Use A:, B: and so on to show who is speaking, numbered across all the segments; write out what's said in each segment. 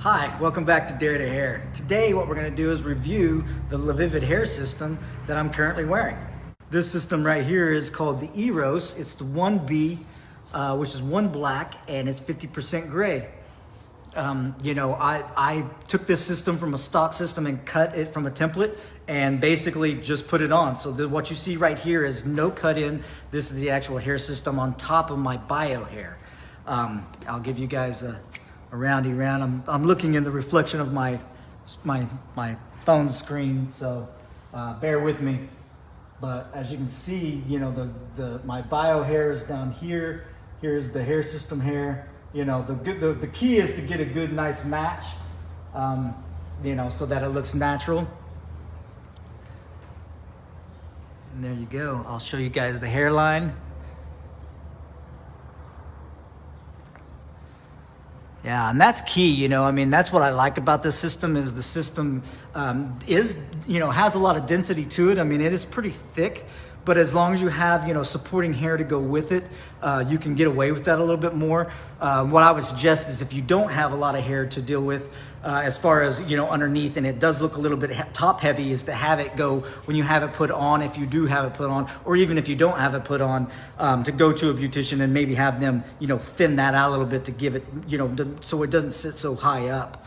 A: Hi, welcome back to Dare to Hair. Today what we're going to do is review the Lavivid hair system that I'm currently wearing. This system right here is called the Eros. It's the 1B, which is one black, and it's 50% gray. I took this system from a stock system and cut it from a template and basically just put it on. So what you see right here is no cut in. This is the actual hair system on top of my bio hair. I'll give you guys a roundy round. I'm looking in the reflection of my phone screen, so bear with me. But as you can see, my bio hair is down here. Here's the hair system hair. The key is to get a good, nice match, so that it looks natural. And there you go. I'll show you guys the hairline. Yeah, and that's key, that's what I like about this system is the system has a lot of density to it. It is pretty thick, but as long as you have, supporting hair to go with it, you can get away with that a little bit more. What I would suggest is if you don't have a lot of hair to deal with, as far as, underneath, and it does look a little bit top heavy, is to have it go when you have it put on, if you do have it put on, or even if you don't have it put on, to go to a beautician and maybe have them, thin that out a little bit to give it, so it doesn't sit so high up.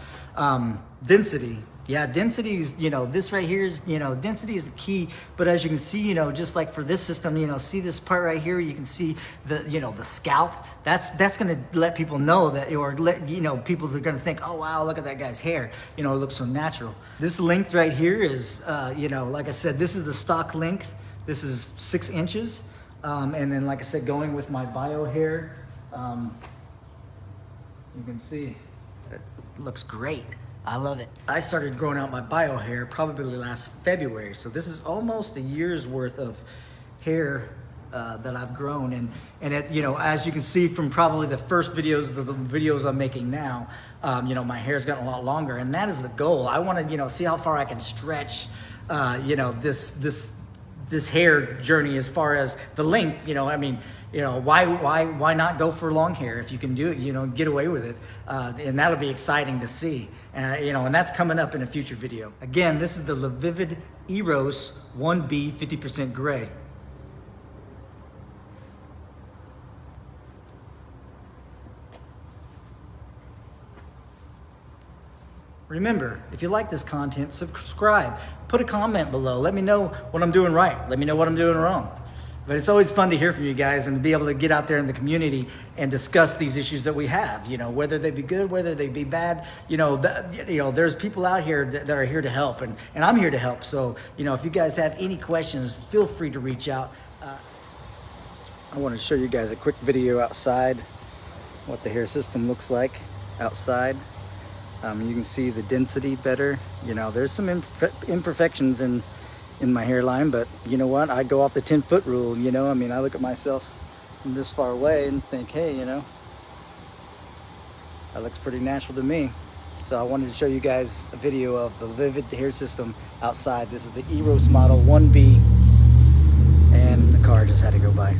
A: Density. Yeah, density is, this right here is, density is the key. But as you can see, just like for this system, see this part right here, you can see the, the scalp. That's going to let people know that, or let, people are going to think, oh, wow, look at that guy's hair. It looks so natural. This length right here is, like I said, this is the stock length. This is 6 inches. And then, like I said, going with my bio hair, you can see it looks great. I love it. I started growing out my bio hair probably last February. So this is almost a year's worth of hair that I've grown. And it, as you can see from probably the first videos, the videos I'm making now, my hair's gotten a lot longer, and that is the goal. I want to, see how far I can stretch, this hair journey as far as the length, why not go for long hair if you can do it, get away with it. And that'll be exciting to see. And that's coming up in a future video. Again, this is the Lavivid Eros 1B 50% gray. Remember, if you like this content, subscribe, put a comment below. Let me know what I'm doing right. Let me know what I'm doing wrong. But it's always fun to hear from you guys and to be able to get out there in the community and discuss these issues that we have, whether they be good, whether they be bad, there's people out here that are here to help, and I'm here to help. So, if you guys have any questions, feel free to reach out. I want to show you guys a quick video outside, what the hair system looks like outside. You can see the density better. There's some imperfections in my hairline, but you know what? I go off the 10-foot rule, I look at myself from this far away and think, hey, that looks pretty natural to me. So I wanted to show you guys a video of the Lavivid hair system outside. This is the Eros model 1B, and the car just had to go by.